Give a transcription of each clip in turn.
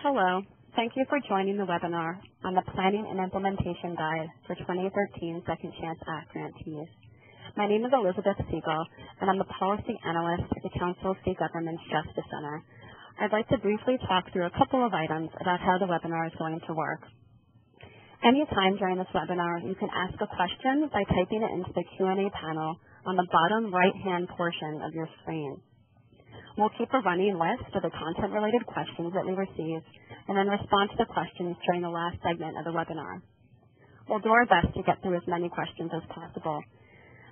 Hello. Thank you for joining the webinar on the Planning and Implementation Guide for 2013 Second Chance Act Grantees. My name is Elizabeth Siegel, and I'm the Policy Analyst at the Council of State Governments Justice Center. I'd like to briefly talk through a couple of items about how the webinar is going to work. Anytime during this webinar, you can ask a question by typing it into the Q&A panel on the bottom right-hand portion of your screen. We'll keep a running list of the content-related questions that we receive and then respond to the questions during the last segment of the webinar. We'll do our best to get through as many questions as possible.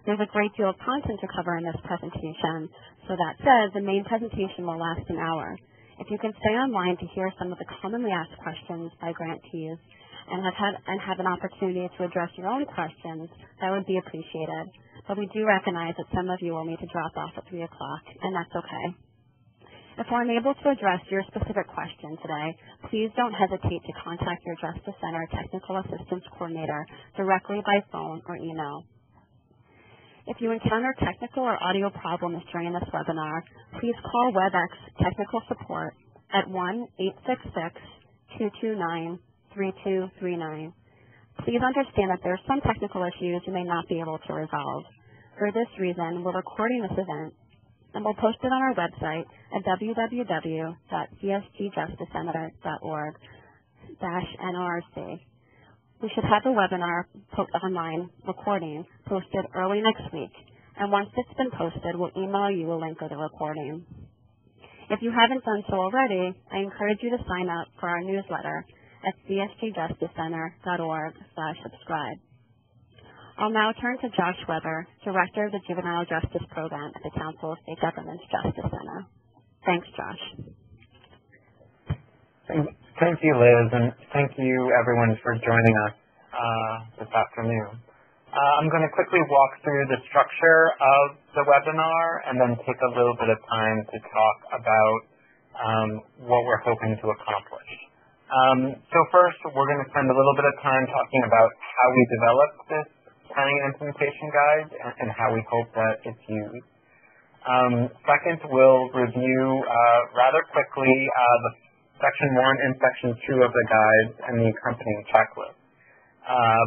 There's a great deal of content to cover in this presentation, so that said, the main presentation will last an hour. If you can stay online to hear some of the commonly asked questions by grantees and have an opportunity to address your own questions, that would be appreciated. But we do recognize that some of you will need to drop off at 3 o'clock, and that's okay. If we're unable to address your specific question today, please don't hesitate to contact your Justice Center Technical Assistance Coordinator directly by phone or email. If you encounter technical or audio problems during this webinar, please call WebEx Technical Support at 1-866-229-3239. Please understand that there are some technical issues you may not be able to resolve. For this reason, we're recording this event, and we'll post it on our website at www.csgjusticeCenter.org/NRC. We should have the webinar online recording posted early next week, and once it's been posted, we'll email you a link of the recording. If you haven't done so already, I encourage you to sign up for our newsletter at csgjusticeCenter.org/subscribe. I'll now turn to Josh Weber, Director of the Juvenile Justice Program at the Council of State Governments Justice Center. Thanks, Josh. Thank you, Liz, and thank you, everyone, for joining us this afternoon. I'm going to quickly walk through the structure of the webinar and then take a little bit of time to talk about what we're hoping to accomplish. So first, we're going to spend a little bit of time talking about how we developed this Planning and Implementation Guide and how we hope that it's used. Second, we'll review rather quickly the Section 1 and Section 2 of the guide and the accompanying checklist.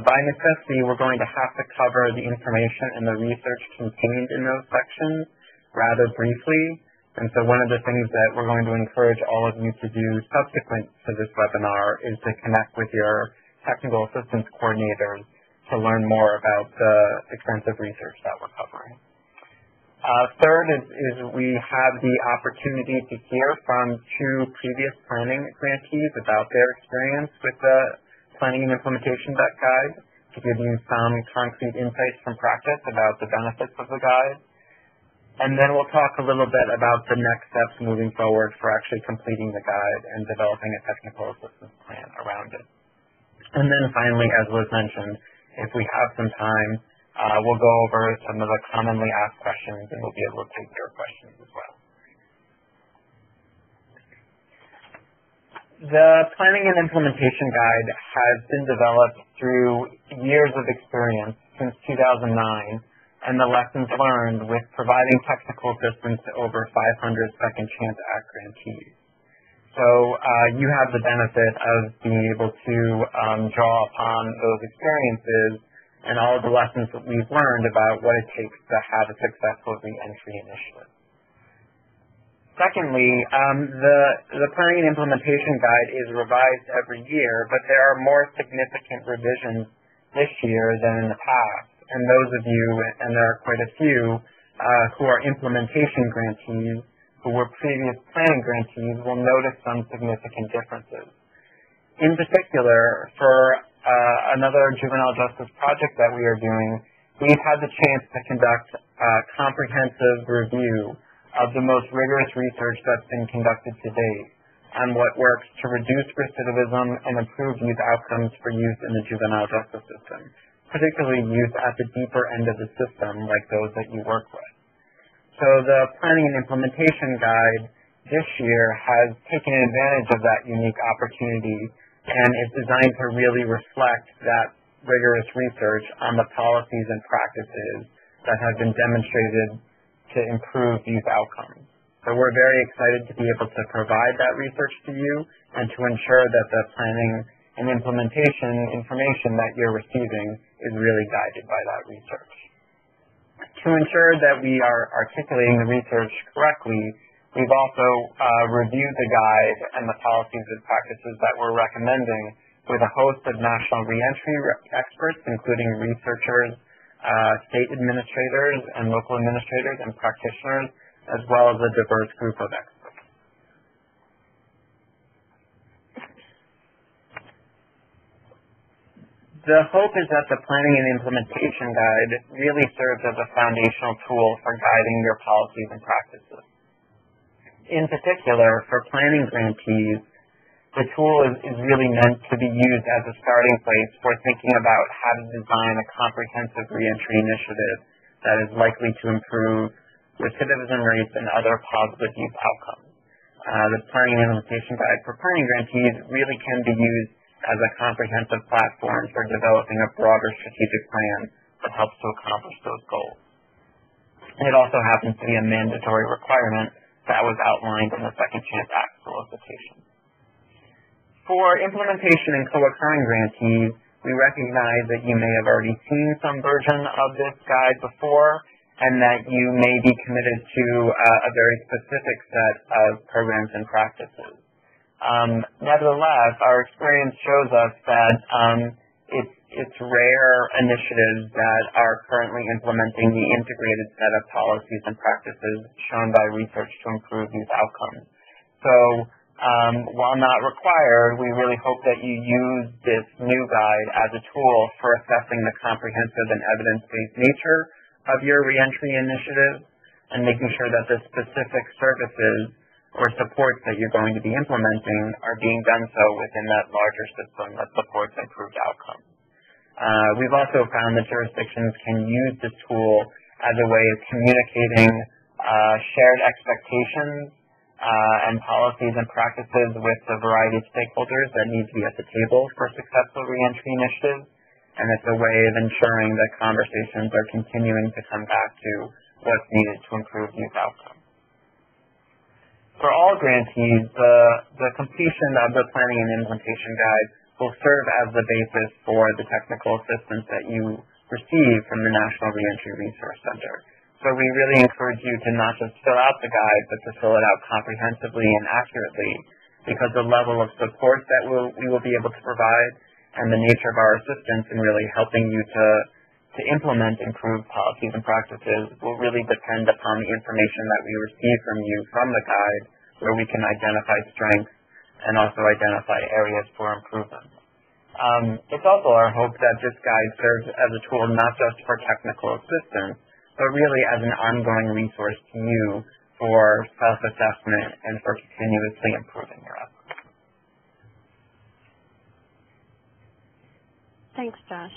By necessity, we're going to have to cover the information and the research contained in those sections rather briefly. And so one of the things that we're going to encourage all of you to do subsequent to this webinar is to connect with your technical assistance coordinators to learn more about the extensive research that we're covering. Third is we have the opportunity to hear from 2 previous planning grantees about their experience with the Planning and Implementation Guide to give you some concrete insights from practice about the benefits of the guide. And then we'll talk a little bit about the next steps moving forward for actually completing the guide and developing a technical assistance plan around it. And then finally, as was mentioned, if we have some time, we'll go over some of the commonly asked questions, and we'll be able to take your questions as well. The Planning and Implementation Guide has been developed through years of experience since 2009 and the lessons learned with providing technical assistance to over 500 Second Chance Act grantees. So you have the benefit of being able to draw upon those experiences and all of the lessons that we've learned about what it takes to have a successful reentry initiative. Secondly, the Planning and Implementation Guide is revised every year, but there are more significant revisions this year than in the past. And those of you, and there are quite a few, who are implementation grantees, who were previous planning grantees, will notice some significant differences. In particular, for another juvenile justice project that we are doing, we've had the chance to conduct a comprehensive review of the most rigorous research that's been conducted to date on what works to reduce recidivism and improve youth outcomes for youth in the juvenile justice system, particularly youth at the deeper end of the system, like those that you work with. So the Planning and Implementation Guide this year has taken advantage of that unique opportunity and is designed to really reflect that rigorous research on the policies and practices that have been demonstrated to improve youth outcomes. So we're very excited to be able to provide that research to you and to ensure that the planning and implementation information that you're receiving is really guided by that research. To ensure that we are articulating the research correctly, we've also reviewed the guide and the policies and practices that we're recommending with a host of national reentry experts, including researchers, state administrators, and local administrators and practitioners, as well as a diverse group of experts. The hope is that the Planning and Implementation Guide really serves as a foundational tool for guiding your policies and practices. In particular, for planning grantees, the tool is really meant to be used as a starting place for thinking about how to design a comprehensive reentry initiative that is likely to improve recidivism rates and other positive youth outcomes. The Planning and Implementation Guide for Planning Grantees really can be used as a comprehensive platform for developing a broader strategic plan that helps to accomplish those goals. It also happens to be a mandatory requirement that was outlined in the Second Chance Act solicitation. For implementation and co-occurring grantees, we recognize that you may have already seen some version of this guide before, and that you may be committed to a very specific set of programs and practices. Nevertheless, our experience shows us that it's rare initiatives that are currently implementing the integrated set of policies and practices shown by research to improve these outcomes. So while not required, we really hope that you use this new guide as a tool for assessing the comprehensive and evidence-based nature of your reentry initiative and making sure that the specific services or supports that you're going to be implementing are being done so within that larger system that supports improved outcomes. We've also found that jurisdictions can use this tool as a way of communicating shared expectations and policies and practices with a variety of stakeholders that need to be at the table for successful reentry initiatives, and it's a way of ensuring that conversations are continuing to come back to what's needed to improve youth outcomes. For all grantees, the completion of the Planning and Implementation Guide will serve as the basis for the technical assistance that you receive from the National Reentry Resource Center. So we really encourage you to not just fill out the guide, but to fill it out comprehensively and accurately, because the level of support that we will be able to provide and the nature of our assistance in really helping you to implement improved policies and practices will really depend upon the information that we receive from you from the guide, where we can identify strengths and also identify areas for improvement. It's also our hope that this guide serves as a tool not just for technical assistance, but really as an ongoing resource to you for self-assessment and for continuously improving your efforts. Thanks, Josh.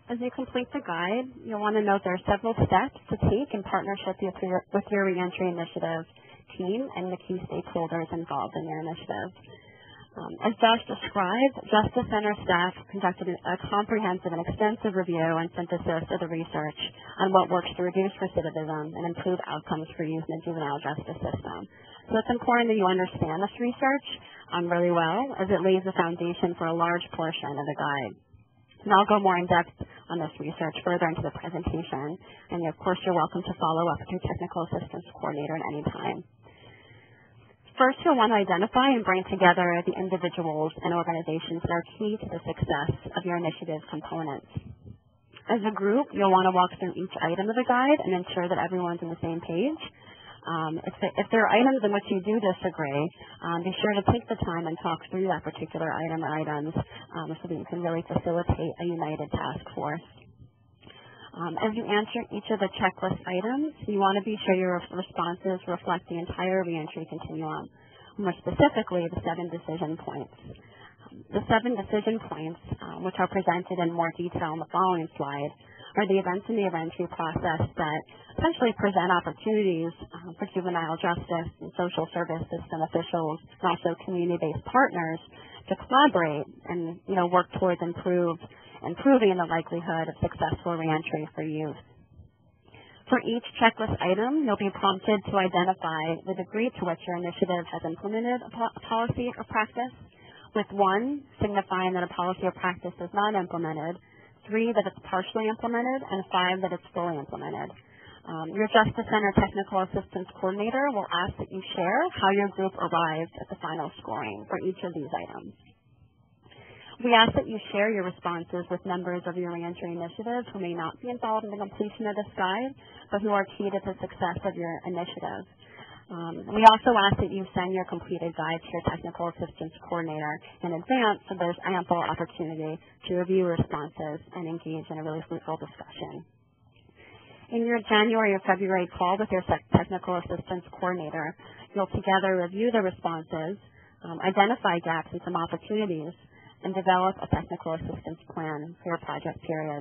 As you complete the guide, you'll want to note there are several steps to take in partnership with your reentry initiative team and the key stakeholders involved in your initiative. As Josh described, Justice Center staff conducted a comprehensive and extensive review and synthesis of the research on what works to reduce recidivism and improve outcomes for youth in the juvenile justice system. So it's important that you understand this research really well, as it lays the foundation for a large portion of the guide. And I'll go more in depth on this research further into the presentation, and of course you're welcome to follow up with your technical assistance coordinator at any time. First, you'll want to identify and bring together the individuals and organizations that are key to the success of your initiative components. As a group, you'll want to walk through each item of the guide and ensure that everyone's on the same page. If there are items in which you do disagree, be sure to take the time and talk through that particular item or items so that you can really facilitate a united task force. As you answer each of the checklist items, you want to be sure your responses reflect the entire reentry continuum, more specifically the 7 decision points. The 7 decision points, which are presented in more detail in the following slide, are the events in the reentry process that essentially present opportunities for juvenile justice and social service system officials and also community-based partners to collaborate and work towards improving the likelihood of successful reentry for youth. For each checklist item, you'll be prompted to identify the degree to which your initiative has implemented a policy or practice, with 1 signifying that a policy or practice is not implemented, 3 that it's partially implemented, and 5 that it's fully implemented. Your Justice Center Technical Assistance Coordinator will ask that you share how your group arrived at the final scoring for each of these items. We ask that you share your responses with members of your reentry initiative who may not be involved in the completion of this guide, but who are key to the success of your initiative. We also ask that you send your completed guide to your Technical Assistance Coordinator in advance so there's ample opportunity to review responses and engage in a really fruitful discussion. In your January or February call with your Technical Assistance Coordinator, you'll together review the responses, identify gaps and some opportunities, and develop a technical assistance plan for your project period.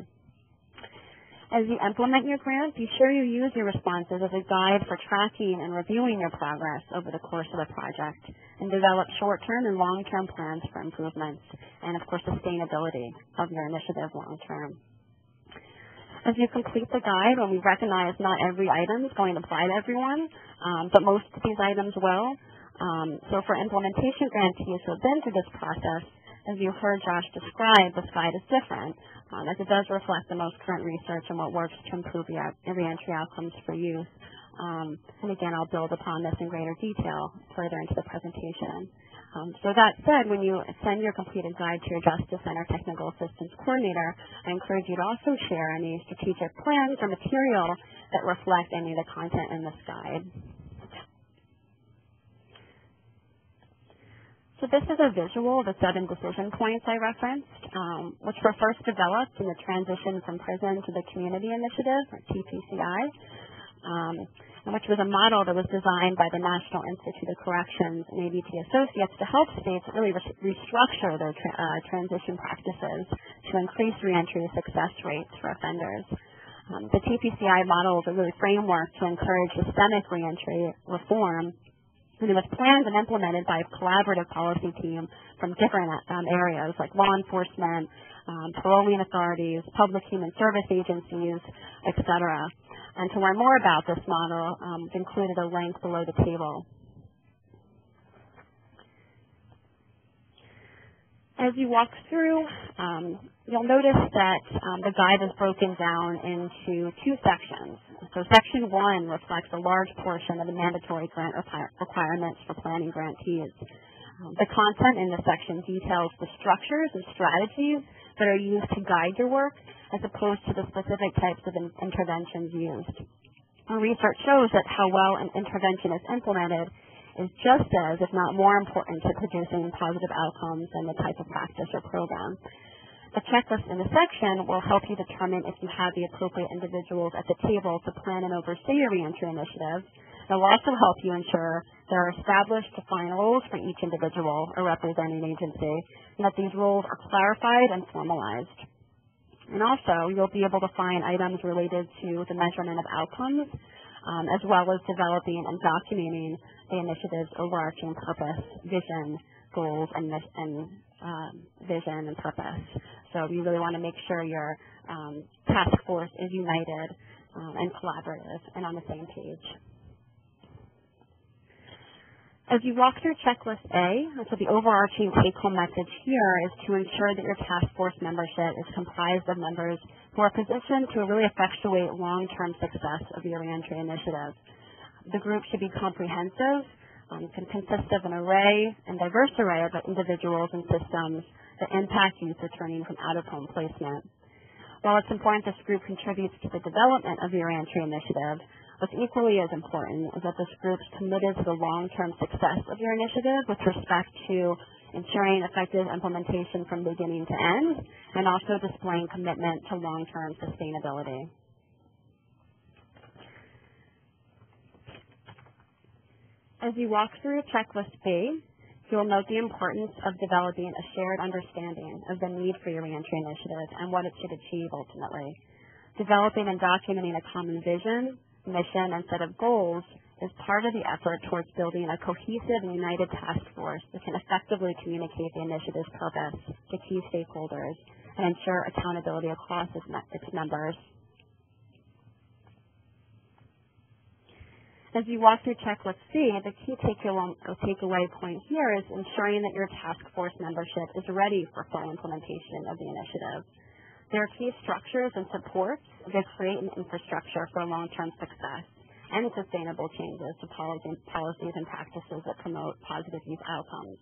As you implement your grant, be sure you use your responses as a guide for tracking and reviewing your progress over the course of the project, and develop short-term and long-term plans for improvements, and of course sustainability of your initiative long-term. As you complete the guide, when we recognize not every item is going to apply to everyone, but most of these items will. So for implementation grantees who have been through this process, as you heard Josh describe, this guide is different, as it does reflect the most current research and what works to improve the reentry outcomes for youth. And again, I'll build upon this in greater detail further into the presentation. So that said, when you send your completed guide to your Justice Center Technical Assistance Coordinator, I encourage you to also share any strategic plans or material that reflect any of the content in this guide. So this is a visual of the 7 decision points I referenced, which were first developed in the Transition from Prison to the Community Initiative, or TPCI, and which was a model that was designed by the National Institute of Corrections and ABT Associates to help states really restructure their transition practices to increase reentry success rates for offenders. The TPCI model is a really framework to encourage systemic reentry reform, and it was planned and implemented by a collaborative policy team from different areas like law enforcement, paroling authorities, public human service agencies, etc. And to learn more about this model, I've included a link below the table. As you walk through, you'll notice that the guide is broken down into 2 sections. So Section 1 reflects a large portion of the mandatory grant requirements for planning grantees. The content in this section details the structures and strategies that are used to guide your work, as opposed to the specific types of interventions used. Our research shows that how well an intervention is implemented is just as, if not more important, to producing positive outcomes than the type of practice or program. The checklist in the section will help you determine if you have the appropriate individuals at the table to plan and oversee your reentry initiative. It will also help you ensure there are established defined roles for each individual or representing agency, and that these roles are clarified and formalized. And also, you'll be able to find items related to the measurement of outcomes, as well as developing and documenting the initiative's overarching purpose, vision, goals, and vision and purpose. So you really want to make sure your task force is united and collaborative and on the same page. As you walk through checklist A, so the overarching take-home message here is to ensure that your task force membership is comprised of members who are positioned to really effectuate long-term success of your reentry initiative. The group should be comprehensive, can consist of an array and diverse array of individuals and systems that impact youth returning from out-of-home placement. While it's important this group contributes to the development of your reentry initiative, what's equally as important is that this group is committed to the long-term success of your initiative with respect to ensuring effective implementation from beginning to end, and also displaying commitment to long-term sustainability. As you walk through checklist B, you'll note the importance of developing a shared understanding of the need for your reentry initiative and what it should achieve ultimately. Developing and documenting a common vision, mission, and set of goals is part of the effort towards building a cohesive and united task force that can effectively communicate the initiative's purpose to key stakeholders and ensure accountability across its members. As you walk through checklist C, the key takeaway point here is ensuring that your task force membership is ready for full implementation of the initiative. There are key structures and supports that create an infrastructure for long-term success and sustainable changes to policies and practices that promote positive youth outcomes.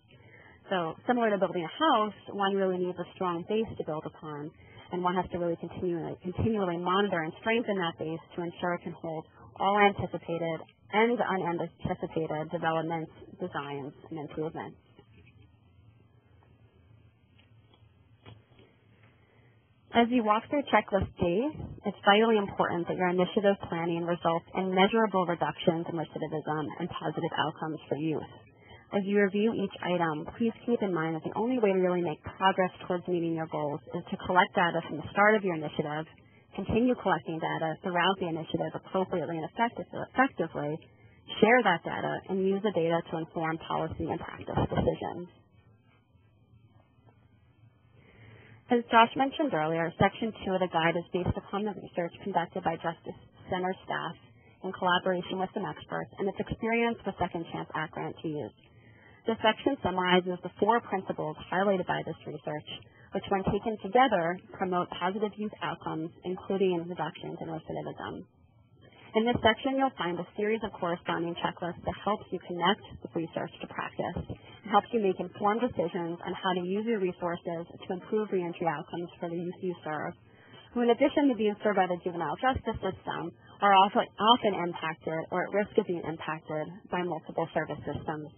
So similar to building a house, one really needs a strong base to build upon, and one has to really continually monitor and strengthen that base to ensure it can hold all anticipated and unanticipated developments, designs, and improvements. As you walk through checklist D, it's vitally important that your initiative planning results in measurable reductions in recidivism and positive outcomes for youth. As you review each item, please keep in mind that the only way to really make progress towards meeting your goals is to collect data from the start of your initiative, continue collecting data throughout the initiative appropriately and effectively, share that data, and use the data to inform policy and practice decisions. As Josh mentioned earlier, Section 2 of the guide is based upon the research conducted by Justice Center staff in collaboration with some experts and its experience with Second Chance Act grantees. This section summarizes the 4 principles highlighted by this research, which when taken together promote positive youth outcomes, including reductions in recidivism. In this section, you'll find a series of corresponding checklists that helps you connect the research to practice and helps you make informed decisions on how to use your resources to improve reentry outcomes for the youth you serve, who in addition to being served by the juvenile justice system, are often impacted or at risk of being impacted by multiple service systems.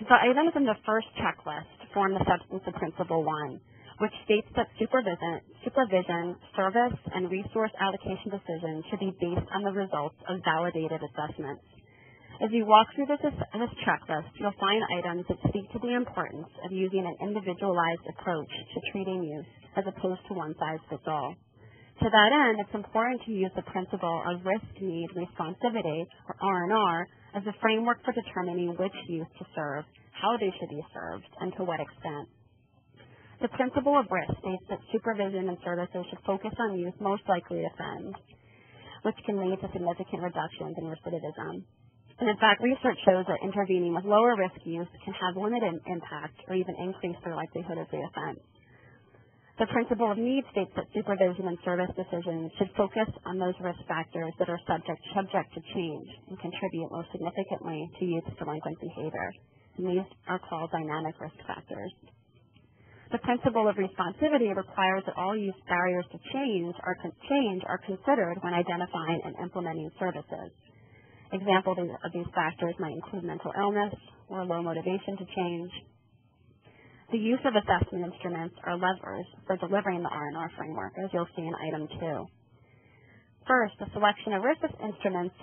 The items in the first checklist form the substance of Principle 1, which states that supervision, service, and resource allocation decisions should be based on the results of validated assessments. As you walk through this checklist, you'll find items that speak to the importance of using an individualized approach to treating youth as opposed to one-size-fits-all. To that end, it's important to use the principle of risk-need responsivity, or R&R, as a framework for determining which youth to serve, how they should be served, and to what extent. The principle of risk states that supervision and services should focus on youth most likely to offend, which can lead to significant reductions in recidivism. And in fact, research shows that intervening with lower risk youth can have limited impact or even increase their likelihood of reoffense. The principle of need states that supervision and service decisions should focus on those risk factors that are subject to change and contribute most significantly to youth's delinquent behavior. And these are called dynamic risk factors. The principle of responsivity requires that all youth barriers to change are considered when identifying and implementing services. Examples of these factors might include mental illness or low motivation to change. The use of assessment instruments are levers for delivering the R&R framework, as you'll see in Item 2. First, the selection of risk instruments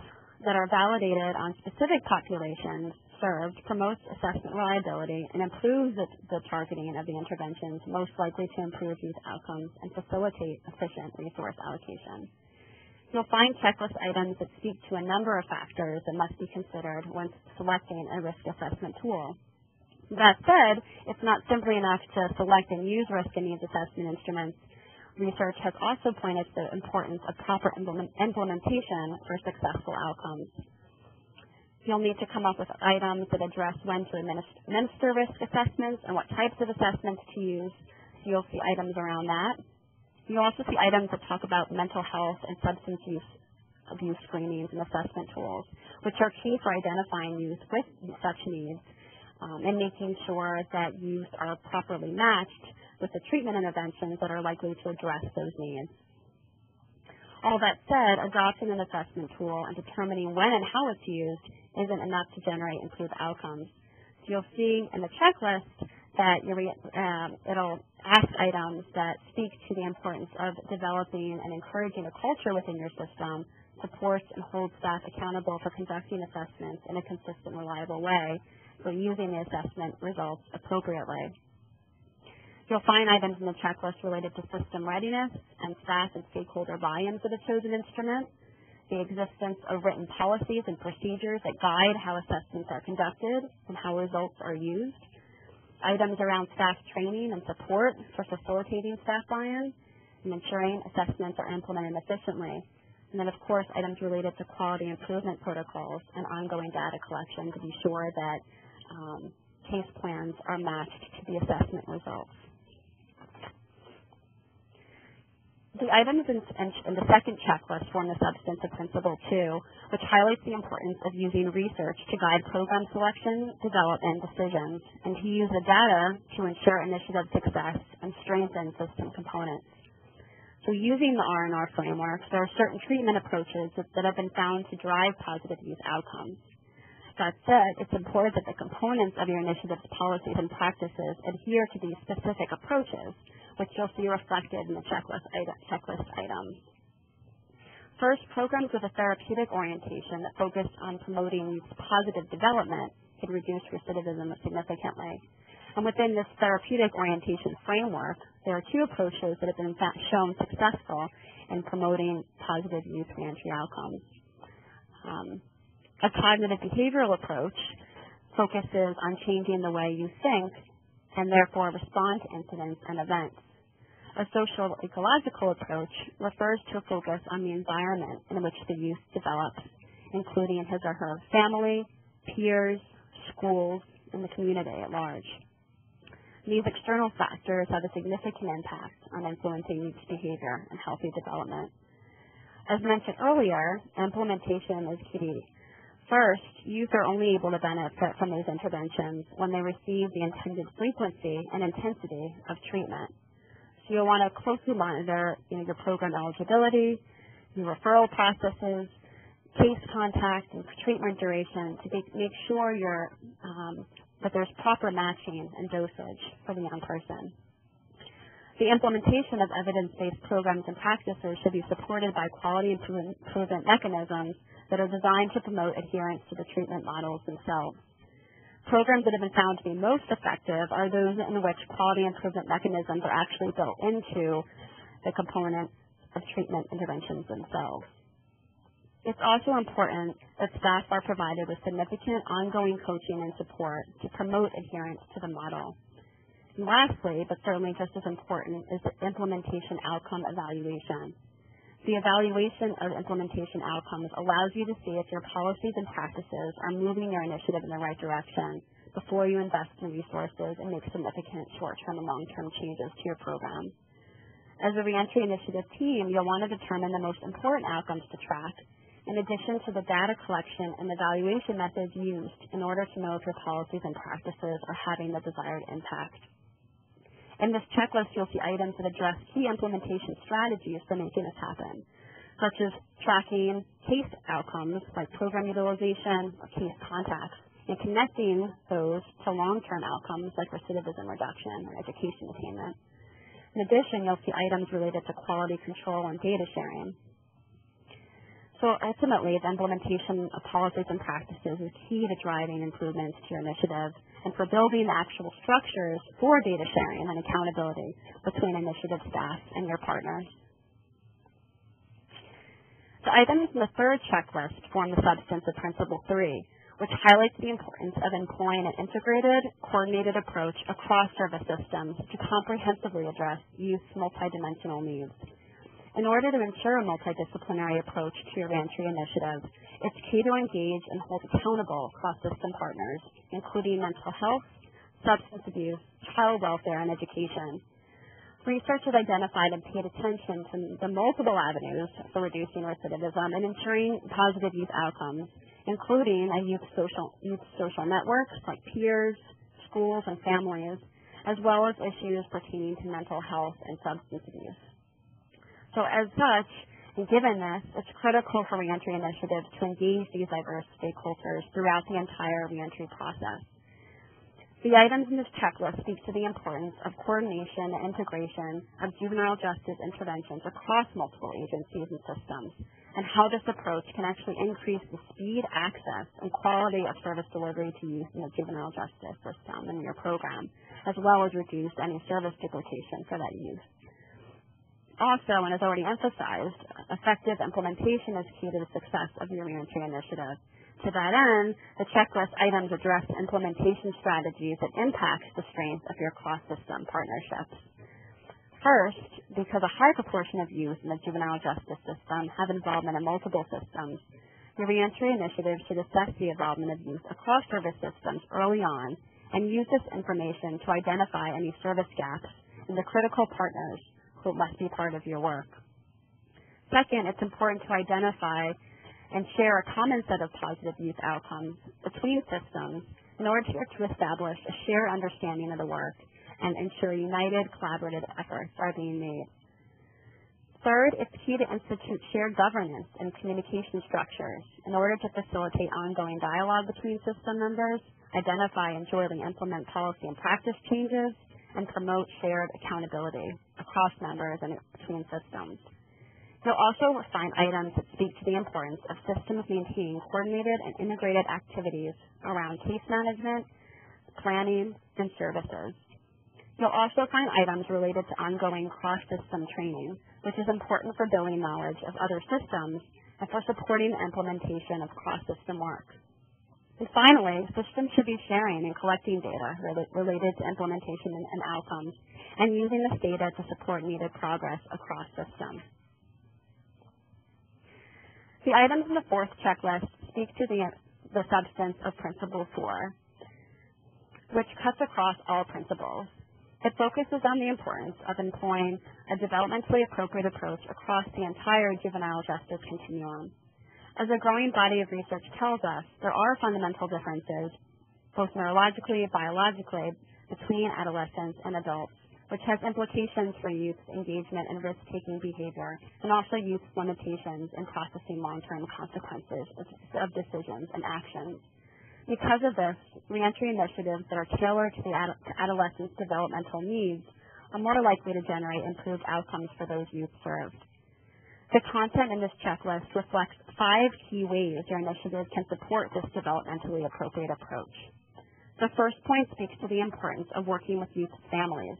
that are validated on specific populations served promotes assessment reliability and improves the targeting of the interventions most likely to improve youth outcomes and facilitate efficient resource allocation. You'll find checklist items that speak to a number of factors that must be considered when selecting a risk assessment tool. That said, it's not simply enough to select and use risk and needs assessment instruments. Research has also pointed to the importance of proper implementation for successful outcomes. You'll need to come up with items that address when to administer risk assessments and what types of assessments to use. You'll see items around that. You'll also see items that talk about mental health and substance abuse screenings and assessment tools, which are key for identifying youth with such needs and making sure that youth are properly matched with the treatment interventions that are likely to address those needs. All that said, adopting an assessment tool and determining when and how it's used isn't enough to generate improved outcomes. So you'll see in the checklist that it'll ask items that speak to the importance of developing and encouraging a culture within your system, supports and holds staff accountable for conducting assessments in a consistent, reliable way, for using the assessment results appropriately. You'll find items in the checklist related to system readiness and staff and stakeholder buy-in for the chosen instrument, the existence of written policies and procedures that guide how assessments are conducted and how results are used, items around staff training and support for facilitating staff buy-in, and ensuring assessments are implemented efficiently. And then, of course, items related to quality improvement protocols and ongoing data collection to be sure that case plans are matched to the assessment results. The items in the second checklist form the substance of Principle 2, which highlights the importance of using research to guide program selection, development, decisions, and to use the data to ensure initiative success and strengthen system components. So using the R&R framework, there are certain treatment approaches that have been found to drive positive youth outcomes. That said, it's important that the components of your initiative's policies and practices adhere to these specific approaches, which you'll see reflected in the checklist items. First, programs with a therapeutic orientation that focus on promoting youth's positive development can reduce recidivism significantly. And within this therapeutic orientation framework, there are two approaches that have been shown successful in promoting positive youth reentry outcomes. A cognitive behavioral approach focuses on changing the way you think and therefore respond to incidents and events. A social ecological approach refers to a focus on the environment in which the youth develops, including his or her family, peers, schools, and the community at large. These external factors have a significant impact on influencing youth's behavior and healthy development. As mentioned earlier, implementation is key. First, youth are only able to benefit from these interventions when they receive the intended frequency and intensity of treatment. So you'll want to closely monitor your program eligibility, your referral processes, case contact, and treatment duration to make sure that there's proper matching and dosage for the young person. The implementation of evidence-based programs and practices should be supported by quality improvement mechanisms that are designed to promote adherence to the treatment models themselves. Programs that have been found to be most effective are those in which quality improvement mechanisms are actually built into the component of treatment interventions themselves. It's also important that staff are provided with significant ongoing coaching and support to promote adherence to the model. And lastly, but certainly just as important, is the implementation outcome evaluation. The evaluation of implementation outcomes allows you to see if your policies and practices are moving your initiative in the right direction before you invest in resources and make significant short-term and long-term changes to your program. As a reentry initiative team, you'll want to determine the most important outcomes to track, in addition to the data collection and evaluation methods used in order to know if your policies and practices are having the desired impact. In this checklist, you'll see items that address key implementation strategies for making this happen, such as tracking case outcomes like program utilization or case contacts, and connecting those to long-term outcomes like recidivism reduction or education attainment. In addition, you'll see items related to quality control and data sharing. So ultimately, the implementation of policies and practices is key to driving improvements to your initiative and for building the actual structures for data sharing and accountability between initiative staff and your partners. The items in the third checklist form the substance of Principle 3, which highlights the importance of employing an integrated, coordinated approach across service systems to comprehensively address youth's multidimensional needs. In order to ensure a multidisciplinary approach to your reentry initiative, it's key to engage and hold accountable cross-system partners, including mental health, substance abuse, child welfare, and education. Research has identified and paid attention to the multiple avenues for reducing recidivism and ensuring positive youth outcomes, including a youth social networks like peers, schools, and families, as well as issues pertaining to mental health and substance abuse. So as such, and given this, it's critical for reentry initiatives to engage these diverse stakeholders throughout the entire reentry process. The items in this checklist speak to the importance of coordination and integration of juvenile justice interventions across multiple agencies and systems, and how this approach can actually increase the speed, access, and quality of service delivery to youth in the juvenile justice system and your program, as well as reduce any service duplication for that youth. Also, and as already emphasized, effective implementation is key to the success of your reentry initiative. To that end, the checklist items address implementation strategies that impact the strength of your cross-system partnerships. First, because a high proportion of youth in the juvenile justice system have involvement in multiple systems, the Reentry initiative should assess the involvement of youth across service systems early on and use this information to identify any service gaps in the critical partners who must be part of your work. Second, it's important to identify and share a common set of positive youth outcomes between systems in order to establish a shared understanding of the work and ensure united, collaborative efforts are being made. Third, it's key to institute shared governance and communication structures in order to facilitate ongoing dialogue between system members, identify and jointly implement policy and practice changes, and promote shared accountability across members and between systems. You'll also find items that speak to the importance of systems maintaining coordinated and integrated activities around case management, planning, and services. You'll also find items related to ongoing cross-system training, which is important for building knowledge of other systems and for supporting the implementation of cross-system work. And finally, systems should be sharing and collecting data related to implementation and outcomes and using this data to support needed progress across systems. The items in the fourth checklist speak to the substance of Principle 4, which cuts across all principles. It focuses on the importance of employing a developmentally appropriate approach across the entire juvenile justice continuum. As a growing body of research tells us, there are fundamental differences, both neurologically and biologically, between adolescents and adults, which has implications for youth's engagement and risk-taking behavior, and also youth's limitations in processing long-term consequences of decisions and actions. Because of this, reentry initiatives that are tailored to adolescents' developmental needs are more likely to generate improved outcomes for those youth served. The content in this checklist reflects 5 key ways your initiative can support this developmentally appropriate approach. The first point speaks to the importance of working with youth families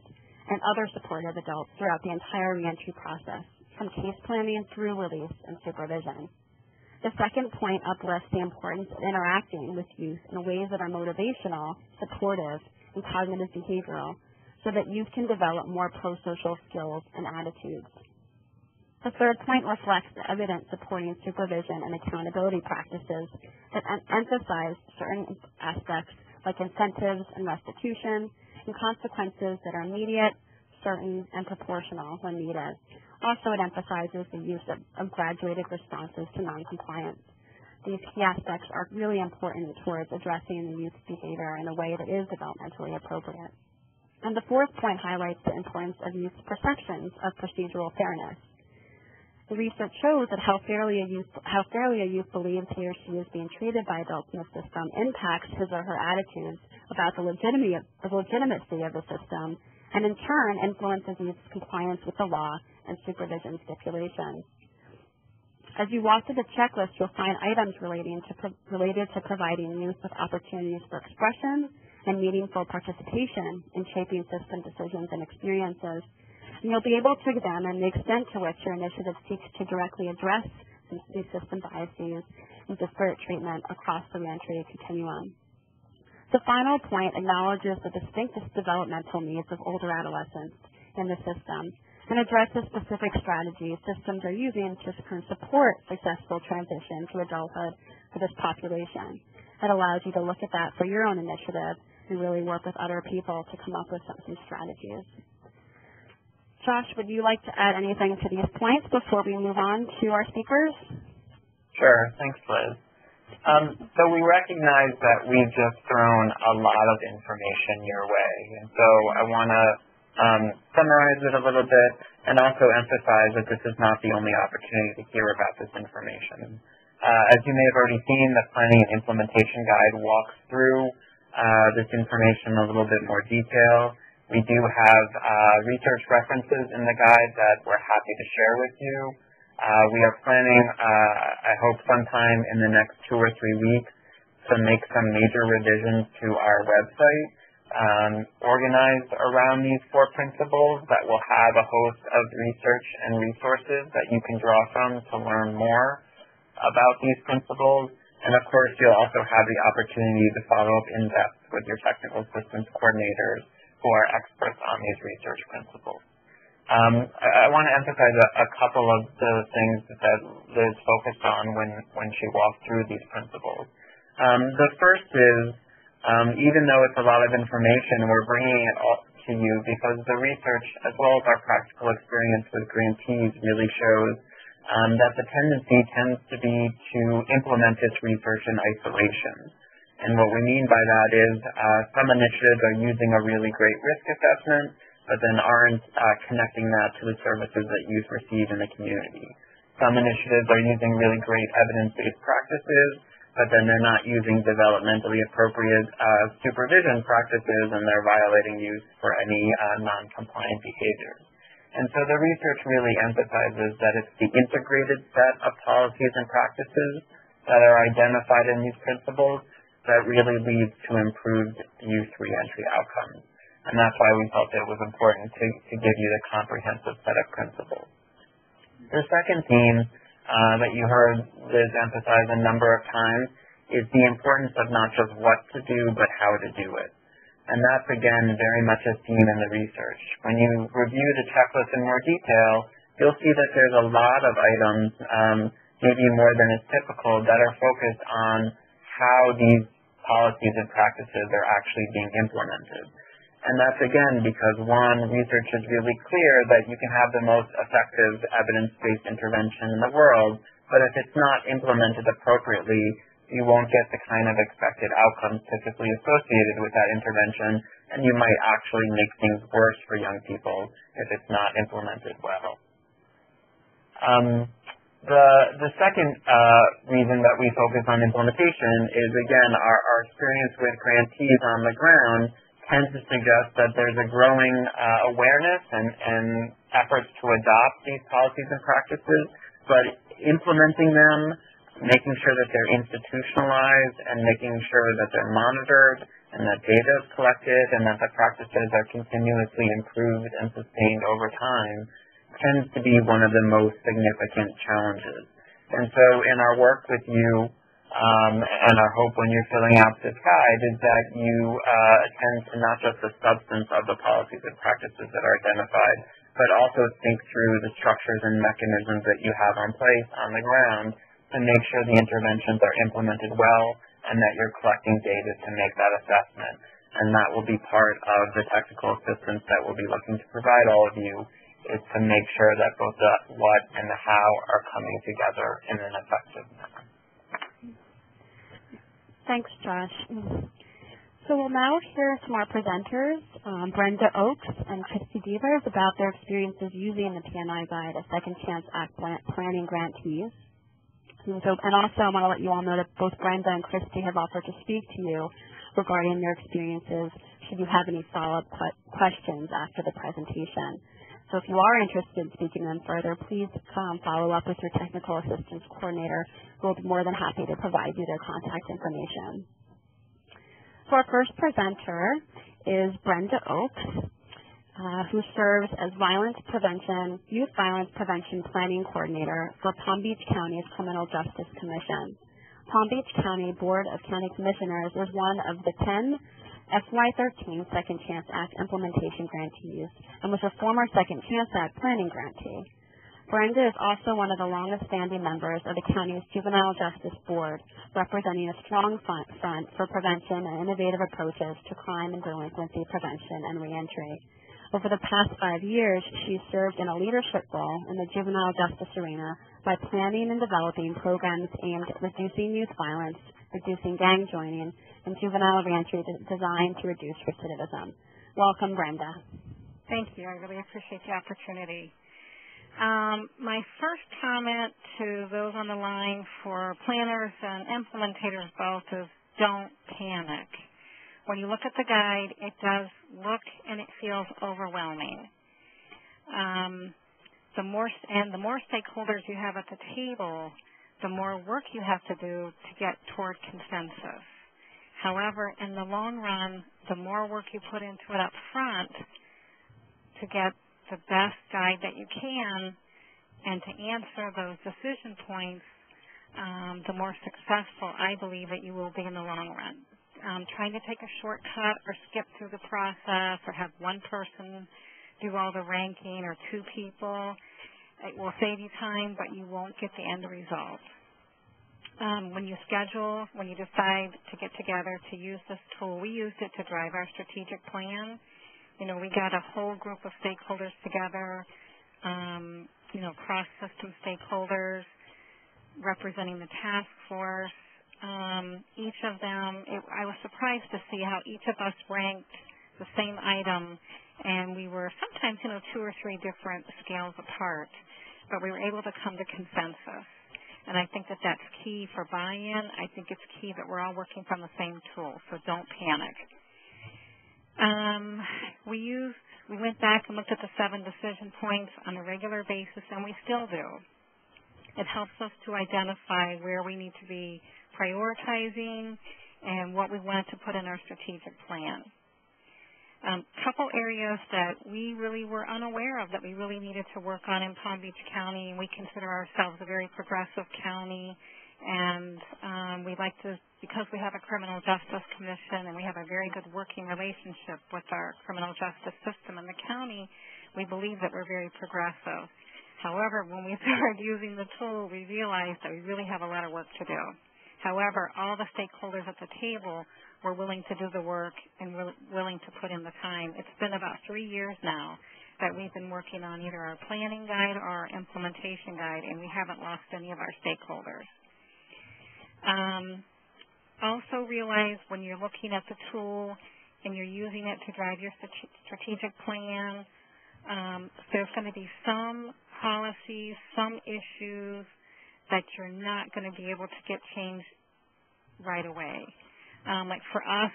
and other supportive adults throughout the entire reentry process, from case planning through release and supervision. The second point uplifts the importance of interacting with youth in ways that are motivational, supportive, and cognitive behavioral, so that youth can develop more pro-social skills and attitudes. The third point reflects the evidence supporting supervision and accountability practices that emphasize certain aspects like incentives and restitution, and consequences that are immediate, certain, and proportional when needed. Also, it emphasizes the use of graduated responses to noncompliance. These key aspects are really important towards addressing the youth's behavior in a way that is developmentally appropriate. And the fourth point highlights the importance of youth's perceptions of procedural fairness. The research shows that how fairly a youth believes he or she is being treated by adults in the system impacts his or her attitudes about the legitimacy of the system, and in turn influences youth's compliance with the law and supervision stipulations. As you walk through the checklist, you'll find items related to providing youth with opportunities for expression and meaningful participation in shaping system decisions and experiences. And you'll be able to examine the extent to which your initiative seeks to directly address these system biases and disparate treatment across the reentry continuum. The final point acknowledges the distinct developmental needs of older adolescents in the system and addresses specific strategies systems are using to support successful transition to adulthood for this population. It allows you to look at that for your own initiative and really work with other people to come up with some strategies. Josh, would you like to add anything to these points before we move on to our speakers? Sure. Thanks, Liz. So we recognize that we've just thrown a lot of information your way, and so I want to summarize it a little bit and also emphasize that this is not the only opportunity to hear about this information. As you may have already seen, the Planning and Implementation Guide walks through this information in a little bit more detail. We do have research references in the guide that we're happy to share with you. We are planning, I hope sometime in the next 2 or 3 weeks, to make some major revisions to our website organized around these 4 principles that will have a host of research and resources that you can draw from to learn more about these principles. And of course, you'll also have the opportunity to follow up in depth with your technical assistance coordinators who are experts on these research principles. I want to emphasize a couple of the things that Liz focused on when she walked through these principles. The first is, even though it's a lot of information, we're bringing it all to you because the research, as well as our practical experience with grantees, really shows that the tendency tends to be to implement this research in isolation. And what we mean by that is some initiatives are using a really great risk assessment, but then aren't connecting that to the services that youth receive in the community. Some initiatives are using really great evidence-based practices, but then they're not using developmentally appropriate supervision practices, and they're violating youth for any non-compliant behaviors. And so the research really emphasizes that it's the integrated set of policies and practices that are identified in these principles that really leads to improved youth reentry outcomes. And that's why we felt it was important to give you the comprehensive set of principles. The second theme that you heard Liz emphasize a number of times is the importance of not just what to do, but how to do it. And that's, again, very much a theme in the research. When you review the checklist in more detail, you'll see that there's a lot of items, maybe more than is typical, that are focused on how these policies and practices are actually being implemented. And that's, again, because, one, research is really clear that you can have the most effective evidence-based intervention in the world, but if it's not implemented appropriately, you won't get the kind of expected outcomes typically associated with that intervention, and you might actually make things worse for young people if it's not implemented well. The second reason that we focus on implementation is, again, our experience with grantees on the ground tends to suggest that there's a growing awareness and efforts to adopt these policies and practices, but implementing them, making sure that they're institutionalized, and making sure that they're monitored and that data is collected and that the practices are continuously improved and sustained over time tends to be one of the most significant challenges. And so in our work with you, and our hope when you're filling out this guide is that you attend to not just the substance of the policies and practices that are identified, but also think through the structures and mechanisms that you have in place on the ground to make sure the interventions are implemented well and that you're collecting data to make that assessment. And that will be part of the technical assistance that we'll be looking to provide all of you, is to make sure that both the what and the how are coming together in an effective manner. Thanks, Josh. So we'll now hear from our presenters, Brenda Oakes and Christy Devers, about their experiences using the P&I Guide, a Second Chance Act planning grantees. And also I want to let you all know that both Brenda and Christy have offered to speak to you regarding their experiences should you have any follow-up questions after the presentation. So if you are interested in speaking to them further, please follow up with your technical assistance coordinator, who will be more than happy to provide you their contact information. So our first presenter is Brenda Oakes, who serves as Youth Violence Prevention Planning Coordinator for Palm Beach County's Criminal Justice Commission. Palm Beach County Board of County Commissioners is one of the 10 FY13 Second Chance Act implementation grantees and was a former Second Chance Act planning grantee. Brenda is also one of the longest-standing members of the county's Juvenile Justice Board, representing a strong front for prevention and innovative approaches to crime and delinquency prevention and reentry. Over the past 5 years, she served in a leadership role in the juvenile justice arena by planning and developing programs aimed at reducing youth violence, reducing gang joining, and juvenile reentry designed to reduce recidivism. Welcome, Brenda. Thank you. I really appreciate the opportunity. My first comment to those on the line for planners and implementators both is don't panic. When you look at the guide, it does look and it feels overwhelming. The more stakeholders you have at the table, the more work you have to do to get toward consensus. However, in the long run, the more work you put into it up front to get the best guide that you can and to answer those decision points, the more successful I believe that you will be in the long run. Trying to take a shortcut or skip through the process or have one person do all the ranking or 2 people. It will save you time, but you won't get the end result. When you schedule, when you decide to get together to use this tool, we used it to drive our strategic plan. We got a whole group of stakeholders together, cross-system stakeholders representing the task force. Each of them, I was surprised to see how each of us ranked the same item, and we were sometimes, 2 or 3 different scales apart, but we were able to come to consensus. And I think that that's key for buy-in. I think it's key that we're all working from the same tool, so don't panic. We went back and looked at the 7 decision points on a regular basis, and we still do. It helps us to identify where we need to be prioritizing and what we want to put in our strategic plan. Couple areas that we really were unaware of that we really needed to work on in Palm Beach County. We consider ourselves a very progressive county, and we like to, because we have a criminal justice commission and we have a very good working relationship with our criminal justice system in the county, we believe that we're very progressive. However, when we started using the tool, we realized that we really have a lot of work to do. However, all the stakeholders at the table were willing to do the work and willing to put in the time. It's been about 3 years now that we've been working on either our planning guide or our implementation guide, and we haven't lost any of our stakeholders. Also realize when you're looking at the tool and you're using it to drive your strategic plan, there's going to be some policies, some issues that you're not going to be able to get changed right away. Like for us,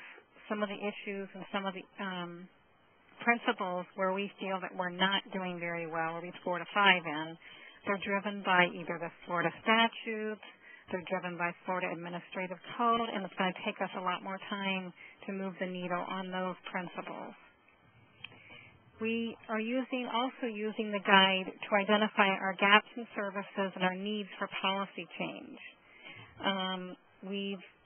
some of the issues and some of the principles where we feel that we're not doing very well, or we scored a 5 in, they're driven by either the Florida statutes, they're driven by Florida Administrative Code, and it's going to take us a lot more time to move the needle on those principles. We are also using the guide to identify our gaps in services and our needs for policy change.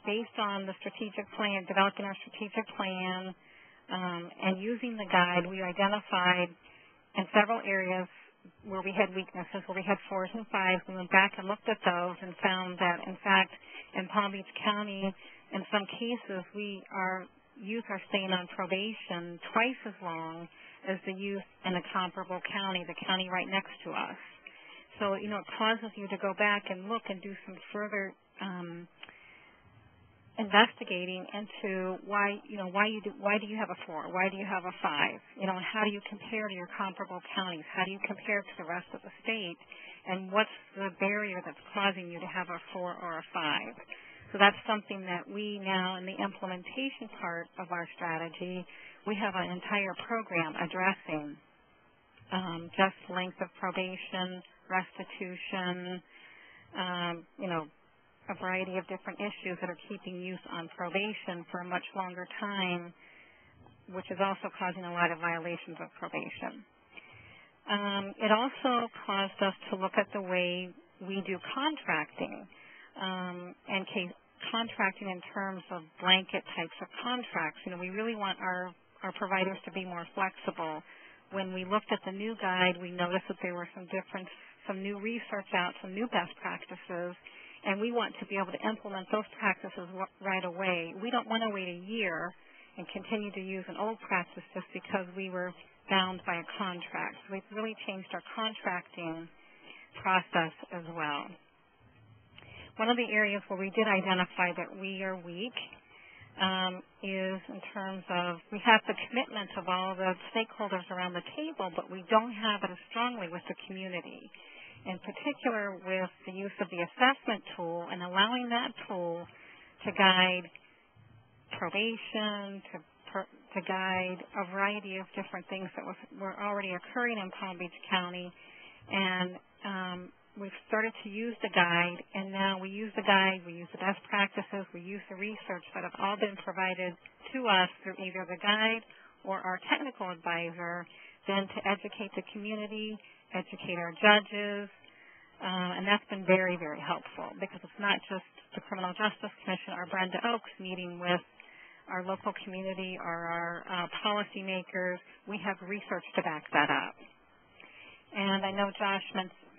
Based on the strategic plan, developing our strategic plan, and using the guide, we identified in several areas where we had weaknesses, where we had 4s and 5s. We went back and looked at those and found that, in fact, in Palm Beach County, in some cases, our youth are staying on probation twice as long as the youth in a comparable county, the county right next to us. So, it causes you to go back and look and do some further investigating into why do you have a 4? Why do you have a 5? And how do you compare to your comparable counties? How do you compare to the rest of the state? And what's the barrier that's causing you to have a 4 or a 5? So that's something that we now, in the implementation part of our strategy, we have an entire program addressing just length of probation, restitution, a variety of different issues that are keeping youth on probation for a much longer time, which is also causing a lot of violations of probation. It also caused us to look at the way we do contracting, and contracting in terms of blanket types of contracts. We really want our providers to be more flexible. When we looked at the new guide, we noticed that there were some new research out, some new best practices, and we want to be able to implement those practices right away. We don't want to wait a year and continue to use an old practice just because we were bound by a contract. So we've really changed our contracting process as well. One of the areas where we did identify that we are weak is in terms of we have the commitment of all the stakeholders around the table, but we don't have it as strongly with the community. In particular with the use of the assessment tool and allowing that tool to guide probation, to guide a variety of different things that were already occurring in Palm Beach County. And we've started to use the guide, and now we use the guide, we use the best practices, we use the research that have all been provided to us through either the guide or our technical advisor, then to educate the community, educate our judges, and that's been very, very helpful because it's not just the Criminal Justice Commission or Brenda Oaks meeting with our local community or our policymakers, we have research to back that up. And I know Josh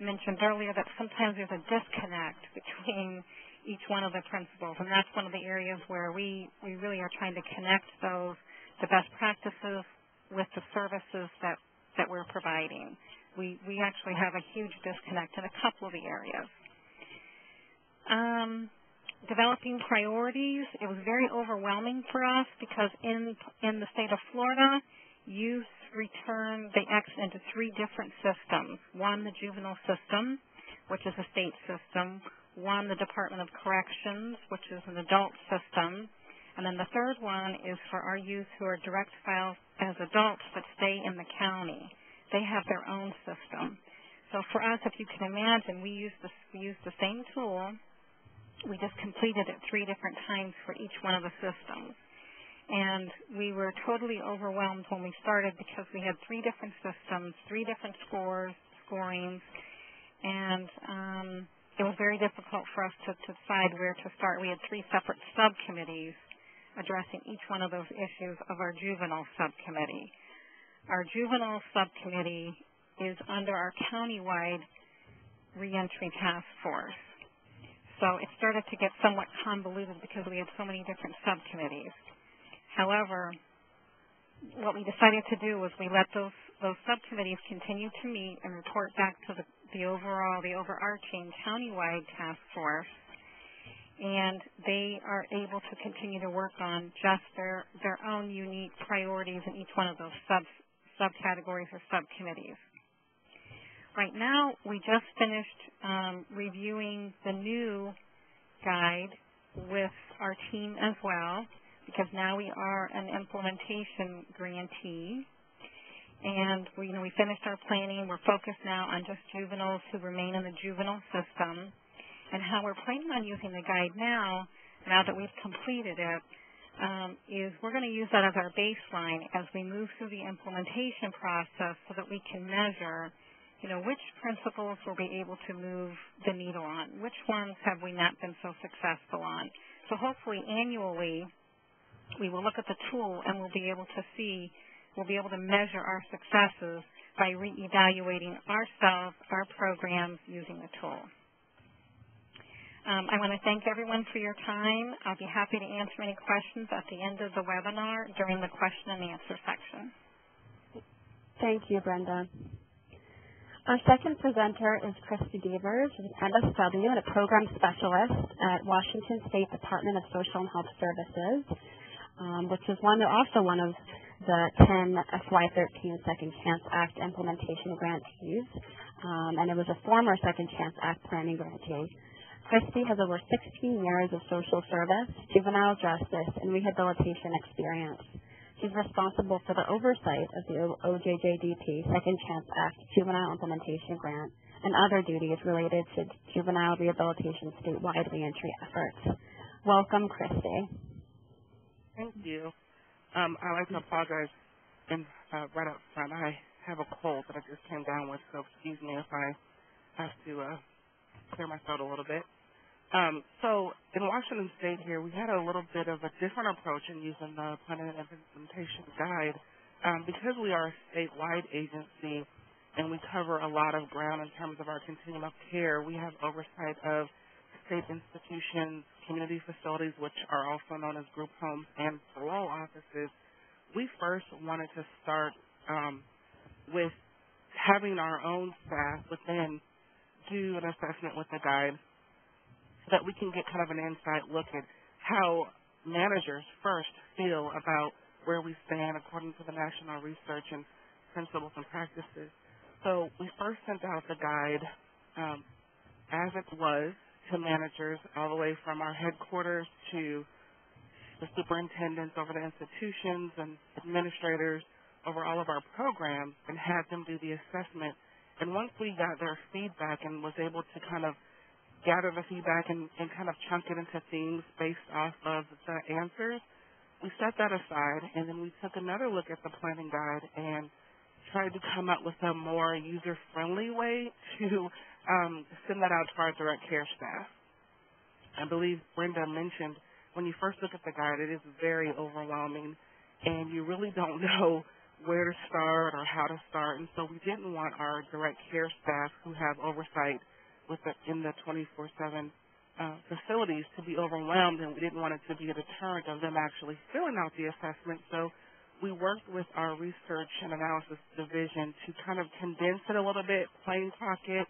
mentioned earlier that sometimes there's a disconnect between each one of the principles, and that's one of the areas where we really are trying to connect the best practices with the services that we're providing. We actually have a huge disconnect in a couple of the areas. Developing priorities, it was very overwhelming for us because in the state of Florida, youth return, they exit into 3 different systems. One, the juvenile system, which is a state system. One, the Department of Corrections, which is an adult system. And then the third one is for our youth who are direct file as adults but stay in the county. They have their own system. So for us, if you can imagine, we use the same tool. We just completed it 3 different times for each one of the systems. And we were totally overwhelmed when we started because we had 3 different systems, 3 different scorings, and it was very difficult for us to decide where to start. We had 3 separate subcommittees addressing each one of those issues of our juvenile subcommittee. Our juvenile subcommittee is under our countywide reentry task force. So it started to get somewhat convoluted because we had so many different subcommittees. However, what we decided to do was we let those subcommittees continue to meet and report back to the overarching countywide task force, and they are able to continue to work on just their own unique priorities in each one of those subcategories or subcommittees. Right now, we just finished reviewing the new guide with our team as well, because now we are an implementation grantee. And we finished our planning. We're focused now on just juveniles who remain in the juvenile system. And how we're planning on using the guide now that we've completed it, is we're going to use that as our baseline as we move through the implementation process so that we can measure, which principles we'll be able to move the needle on, which ones have we not been so successful on. So hopefully annually, we will look at the tool and we'll be able to measure our successes by reevaluating ourselves, our programs using the tool. I want to thank everyone for your time. I'll be happy to answer any questions at the end of the webinar during the question and answer section. Thank you, Brenda. Our second presenter is Christy Devers, who's an MSW and a program specialist at Washington State Department of Social and Health Services, which is also one of the 10 FY13 Second Chance Act implementation grantees, and it was a former Second Chance Act planning grantee. Christy has over 16 years of social service, juvenile justice, and rehabilitation experience. She's responsible for the oversight of the OJJDP Second Chance Act Juvenile Implementation Grant and other duties related to juvenile rehabilitation statewide reentry efforts. Welcome, Christy. Thank you. I'd like to apologize right up front. I have a cold that I just came down with, so excuse me if I have to clear my throat a little bit. So in Washington State here, we had a little bit of a different approach in using the Planning and Implementation Guide. Because we are a statewide agency and we cover a lot of ground in terms of our continuum of care, we have oversight of state institutions, community facilities, which are also known as group homes, and parole offices. We first wanted to start with having our own staff within do an assessment with the guide so that we can get kind of an inside look at how managers first feel about where we stand according to the national research and principles and practices. So we first sent out the guide as it was to managers all the way from our headquarters to the superintendents over the institutions and administrators over all of our programs, and had them do the assessment. And once we got their feedback and was able to kind of gather the feedback and kind of chunk it into themes based off of the answers, we set that aside, and then we took another look at the planning guide and tried to come up with a more user-friendly way to send that out to our direct care staff. I believe Brenda mentioned when you first look at the guide, it is very overwhelming, and you really don't know where to start or how to start. And so we didn't want our direct care staff who have oversight in the 24/7 facilities to be overwhelmed, and we didn't want it to be a deterrent of them actually filling out the assessment. So we worked with our research and analysis division to kind of condense it a little bit, plain talk it,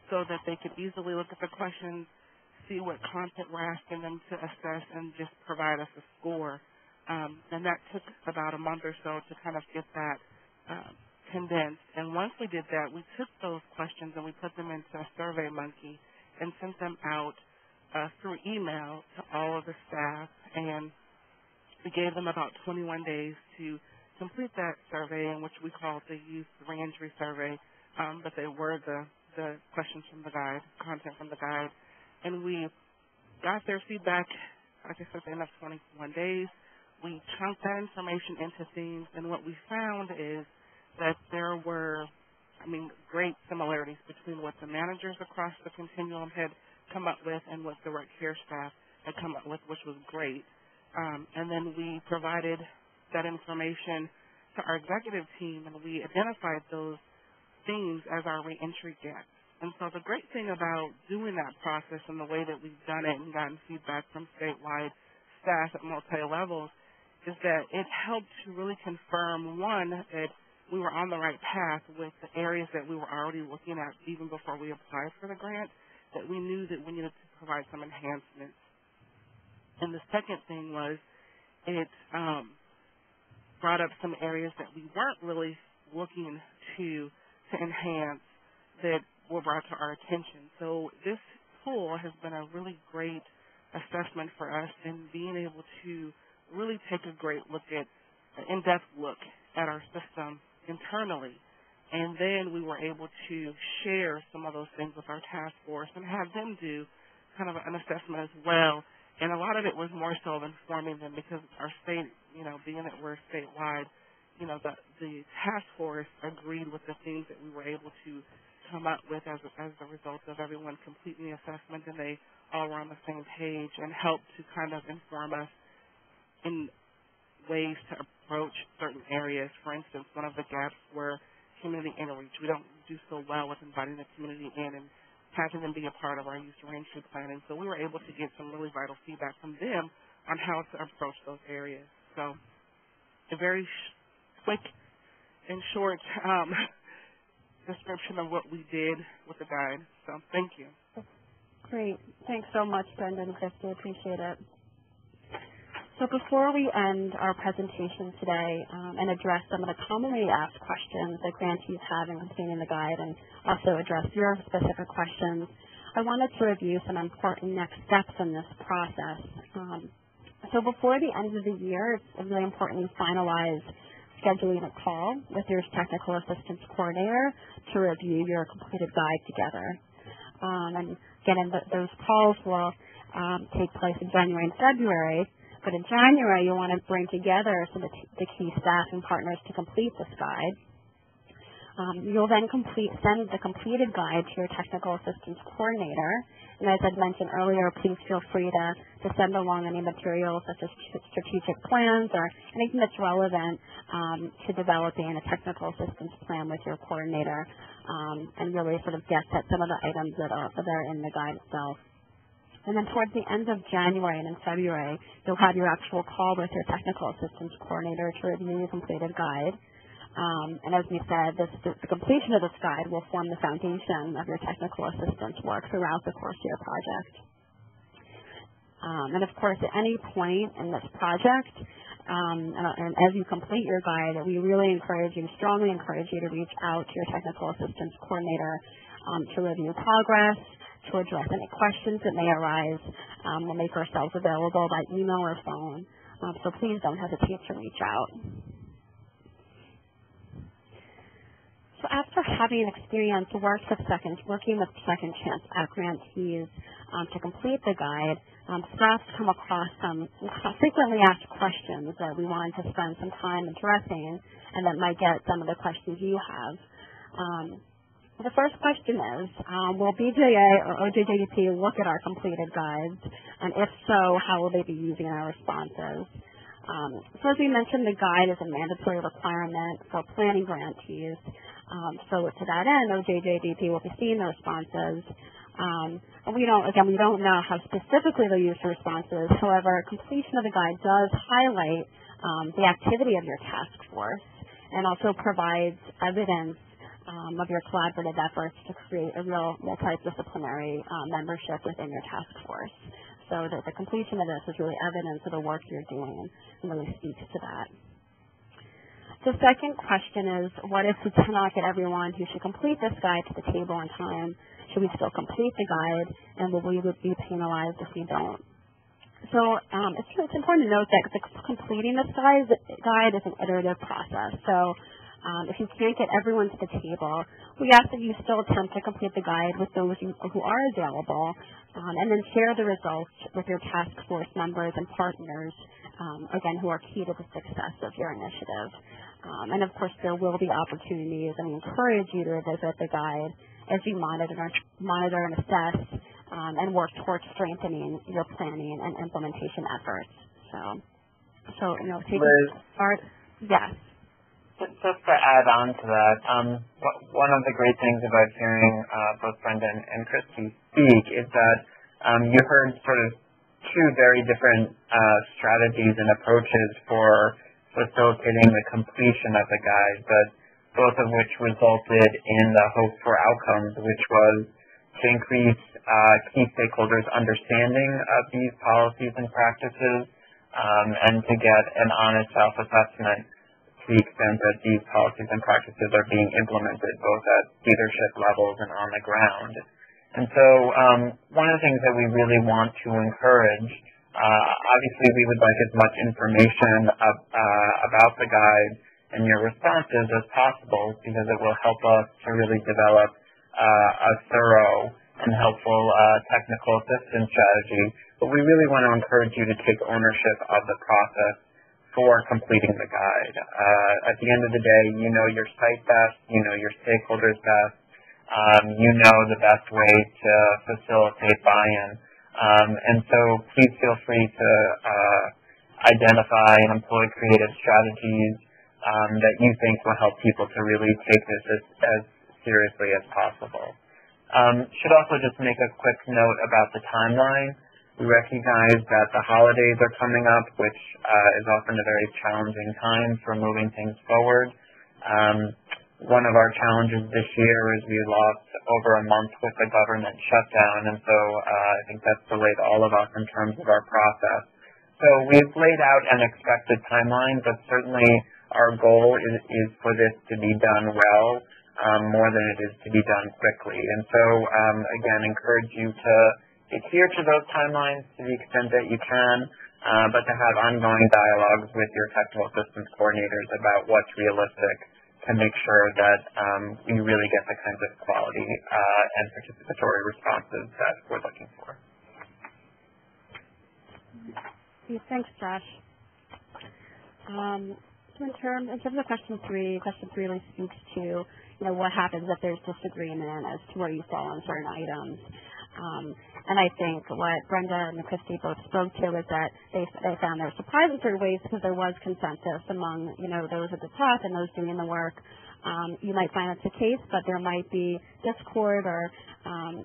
so that they could easily look at the questions, see what content we're asking them to assess, and just provide us a score. And that took about a month or so to kind of get that condensed. And once we did that, we took those questions and we put them into a SurveyMonkey and sent them out through email to all of the staff. And we gave them about 21 days to complete that survey, in which we called the Youth Reentry Survey, but they were the questions from the guide, content from the guide. And we got their feedback, like I said, at the end of 21 days. We chunked that information into themes, and what we found is that there were, great similarities between what the managers across the continuum had come up with and what direct care staff had come up with, which was great. And then we provided that information to our executive team, and we identified those themes as our reentry gaps. And so the great thing about doing that process and the way that we've done it and gotten feedback from statewide staff at multi-levels is that it helped to really confirm, one, that we were on the right path with the areas that we were already looking at even before we applied for the grant, that we knew that we needed to provide some enhancements. And the second thing was it brought up some areas that we weren't really looking to enhance that were brought to our attention. So this tool has been a really great assessment for us in being able to really take a great look at, an in-depth look at our system internally. And then we were able to share some of those things with our task force and have them do kind of an assessment as well. And a lot of it was more so of informing them, because our state, being that we're statewide, the task force agreed with the things that we were able to come up with as a result of everyone completing the assessment, and they all were on the same page and helped to kind of inform us in ways to approach certain areas. For instance, one of the gaps were community outreach. We don't do so well with inviting the community in and having them be a part of our youth reentry planning. So we were able to get some really vital feedback from them on how to approach those areas. So a very quick and short description of what we did with the guide. So thank you. Great. Thanks so much, Brenda and Christy. Appreciate it. So before we end our presentation today and address some of the commonly asked questions that grantees have in completing the guide, and also address your specific questions, I wanted to review some important next steps in this process. So before the end of the year, it's really important you finalize scheduling a call with your technical assistance coordinator to review your completed guide together. And again, those calls will take place in January and February. But in January, you'll want to bring together some of the key staff and partners to complete this guide. You'll then send the completed guide to your technical assistance coordinator. And as I'd mentioned earlier, please feel free to send along any materials such as strategic plans or anything that's relevant to developing a technical assistance plan with your coordinator, and really sort of get at some of the items that are in the guide itself. And then towards the end of January and in February, you'll have your actual call with your technical assistance coordinator to review your completed guide. And as we said, the completion of this guide will form the foundation of your technical assistance work throughout the course of your project. And of course, at any point in this project, and as you complete your guide, we really strongly encourage you to reach out to your technical assistance coordinator to review progress, to address any questions that may arise. We'll make ourselves available by email or phone. So please don't hesitate to reach out. So after having experience working with Second Chance grantees to complete the guide, staff come across some frequently asked questions that we wanted to spend some time addressing, and that might get some of the questions you have. The first question is, will BJA or OJJDP look at our completed guides? And if so, how will they be using our responses? So as we mentioned, the guide is a mandatory requirement for planning grantees. So to that end, OJJDP will be seeing the responses. And we don't know how specifically they'll use the responses. However, completion of the guide does highlight the activity of your task force and also provides evidence of your collaborative efforts to create a real multidisciplinary membership within your task force. So that the completion of this is really evidence of the work you're doing and really speaks to that. The second question is, what if we cannot get everyone who should complete this guide to the table in time? Should we still complete the guide, and will we be penalized if we don't? So it's important to note that completing this guide is an iterative process. So if you can't get everyone to the table, we ask that you still attempt to complete the guide with those who are available, and then share the results with your task force members and partners, again, who are key to the success of your initiative. And of course, there will be opportunities, and we encourage you to revisit the guide as you monitor and assess and work towards strengthening your planning and implementation efforts. So taking part, yes. Just to add on to that, one of the great things about hearing both Brenda and Christy speak is that you heard sort of two very different strategies and approaches for facilitating the completion of the guide, but both of which resulted in the hoped for outcomes, which was to increase key stakeholders' understanding of these policies and practices, and to get an honest self-assessment to the extent that these policies and practices are being implemented both at leadership levels and on the ground. And so one of the things that we really want to encourage, obviously we would like as much information about the guide and your responses as possible, because it will help us to really develop a thorough and helpful technical assistance strategy. But we really want to encourage you to take ownership of the process for completing the guide. At the end of the day, you know your site best, you know your stakeholders best, you know the best way to facilitate buy-in. And so please feel free to identify and employ creative strategies that you think will help people to really take this as seriously as possible. Should also just make a quick note about the timeline. We recognize that the holidays are coming up, which is often a very challenging time for moving things forward. One of our challenges this year is we lost over a month with the government shutdown, and so I think that's delayed all of us in terms of our process. So we've laid out an expected timeline, but certainly our goal is for this to be done well, more than it is to be done quickly. And so, again, encourage you to adhere to those timelines to the extent that you can, but to have ongoing dialogues with your technical assistance coordinators about what's realistic to make sure that we really get the kinds of quality and participatory responses that we're looking for. Thanks, Josh. So in terms of question three really speaks to what happens if there's disagreement as to where you fall on certain items. And I think what Brenda and Christy both spoke to is that they found they were surprised in certain ways because there was consensus among those at the top and those doing the work. You might find that's the case, but there might be discord or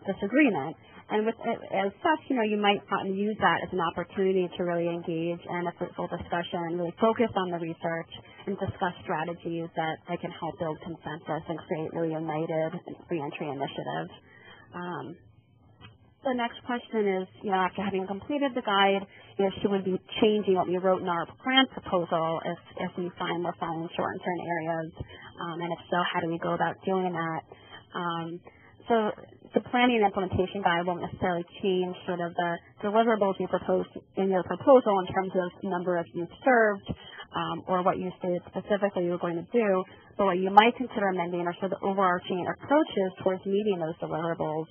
disagreement. And as such, you might use that as an opportunity to really engage in a fruitful discussion, really focus on the research and discuss strategies that can help build consensus and create really united reentry initiatives. The next question is, after having completed the guide, should we be changing what we wrote in our grant proposal if we find we're falling short in certain areas? And if so, how do we go about doing that? So the planning and implementation guide won't necessarily change sort of the deliverables you proposed in your proposal in terms of number of youth served or what you stated specifically you were going to do, but what you might consider amending are sort of the overarching approaches towards meeting those deliverables,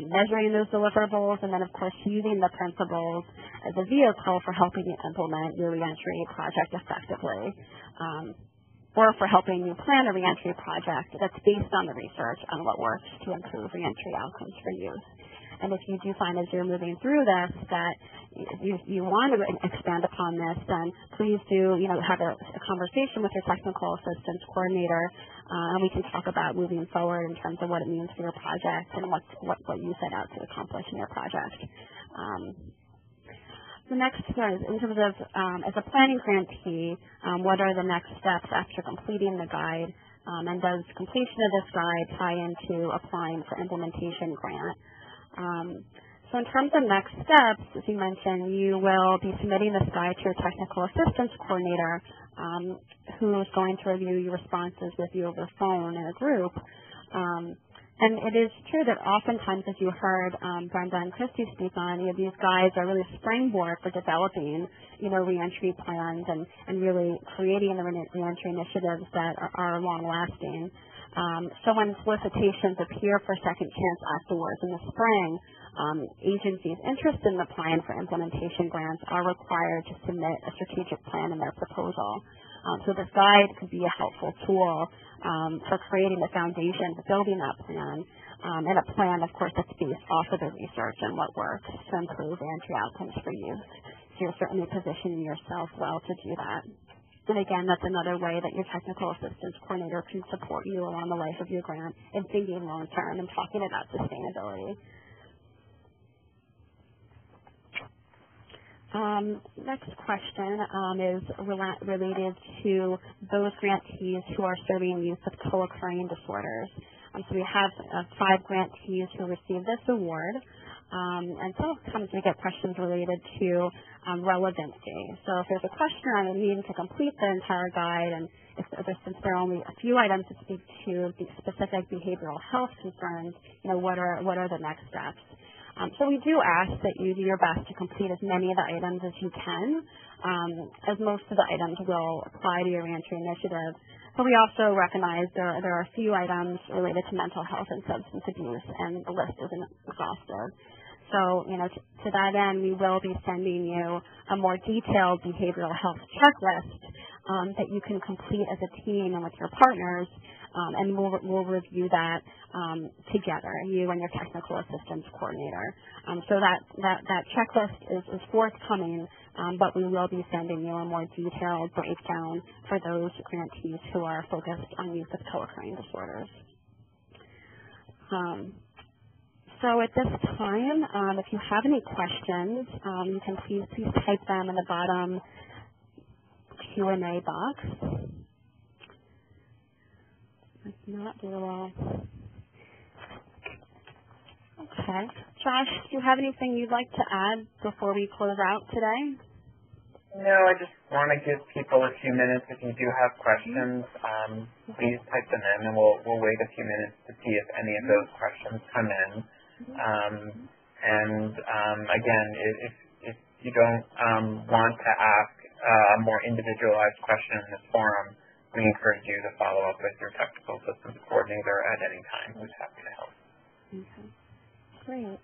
measuring those deliverables, and then, of course, using the principles as a vehicle for helping you implement your reentry project effectively. or for helping you plan a reentry project that's based on the research on what works to improve reentry outcomes for youth. And if you do find as you're moving through this that you want to expand upon this, then please do, have a conversation with your technical assistance coordinator, and we can talk about moving forward in terms of what it means for your project and what you set out to accomplish in your project. The next is in terms of, as a planning grantee, what are the next steps after completing the guide, and does completion of this guide tie into applying for implementation grant? So in terms of next steps, as you mentioned, you will be submitting this guide to your technical assistance coordinator, who is going to review your responses with you over phone in a group. And it is true that oftentimes, as you heard Brenda and Christy speak on, these guides are really a springboard for developing, reentry plans and really creating the reentry initiatives that are long-lasting. So when solicitations appear for second chance afterwards in the spring, agencies interested in applying for implementation grants are required to submit a strategic plan in their proposal. So this guide could be a helpful tool for creating the foundation, for building that plan, and a plan, of course, that's based off of the research and what works to improve reentry outcomes for youth. So you're certainly positioning yourself well to do that. And again, that's another way that your technical assistance coordinator can support you along the life of your grant in thinking long term and talking about sustainability. Next question is related to those grantees who are serving youth with co-occurring disorders. So we have 5 grantees who received this award. And sometimes we get questions related to relevancy. So if there's a question on needing to complete the entire guide, and since there are only a few items to speak to the specific behavioral health concerns, what are the next steps? So we do ask that you do your best to complete as many of the items as you can, as most of the items will apply to your reentry initiative. But we also recognize there are a few items related to mental health and substance abuse, and the list isn't exhaustive. So, to that end, we will be sending you a more detailed behavioral health checklist that you can complete as a team and with your partners, and we'll review that together, you and your technical assistance coordinator. So that checklist is forthcoming, but we will be sending you a more detailed breakdown for those grantees who are focused on youth with co-occurring disorders. So at this time, if you have any questions, you can please type them in the bottom Q&A box. If not, we will. Okay. Josh, do you have anything you'd like to add before we close out today? No, I just want to give people a few minutes. If you do have questions, please type them in, and we'll wait a few minutes to see if any of those questions come in. Again, if you don't want to ask a more individualized question in this forum, we encourage you to follow up with your technical assistance coordinator at any time, who's happy to help. Okay, great.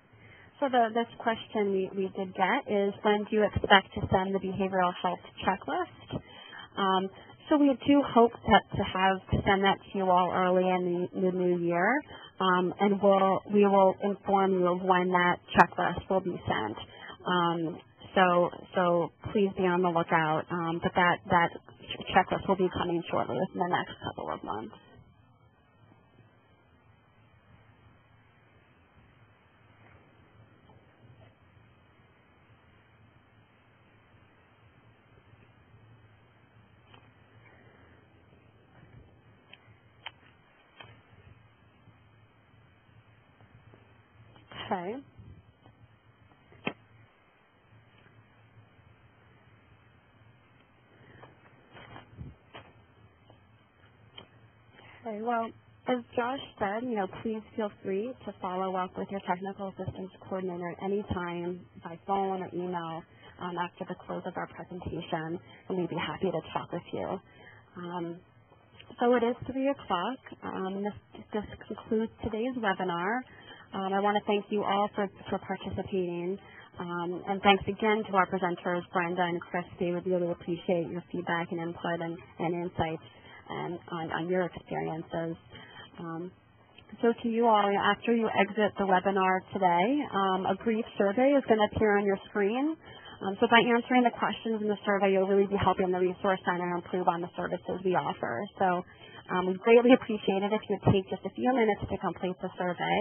So this question we did get is, when do you expect to send the behavioral health checklist? So we do hope to send that to you all early in the new year, and we will inform you of when that checklist will be sent. So please be on the lookout. But that checklist will be coming shortly within the next couple of months. Okay. Okay, well, as Josh said, please feel free to follow up with your technical assistance coordinator at any time by phone or email after the close of our presentation, and we'd be happy to talk with you. So it is 3 o'clock. This concludes today's webinar. I want to thank you all for participating, and thanks again to our presenters, Brenda and Christy. We really appreciate your feedback and input and insights. and on your experiences. So to you all, after you exit the webinar today, a brief survey is going to appear on your screen. So by answering the questions in the survey, you'll really be helping the Resource Center improve on the services we offer. So we'd greatly appreciate it if you would take just a few minutes to complete the survey.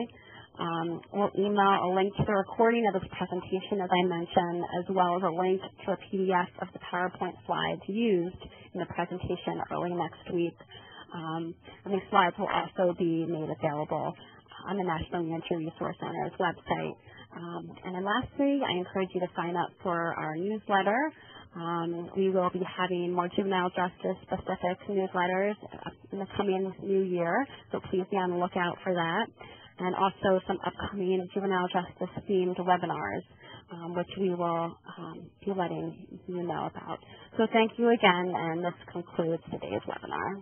We'll email a link to the recording of this presentation, as I mentioned, as well as a link to a PDF of the PowerPoint slides used in the presentation early next week. And these slides will also be made available on the National Reentry Resource Center's website. And then lastly, I encourage you to sign up for our newsletter. We will be having more juvenile justice specific newsletters in the coming new year, so please be on the lookout for that. And also some upcoming juvenile justice themed webinars, which we will be letting you know about. So thank you again, and this concludes today's webinar.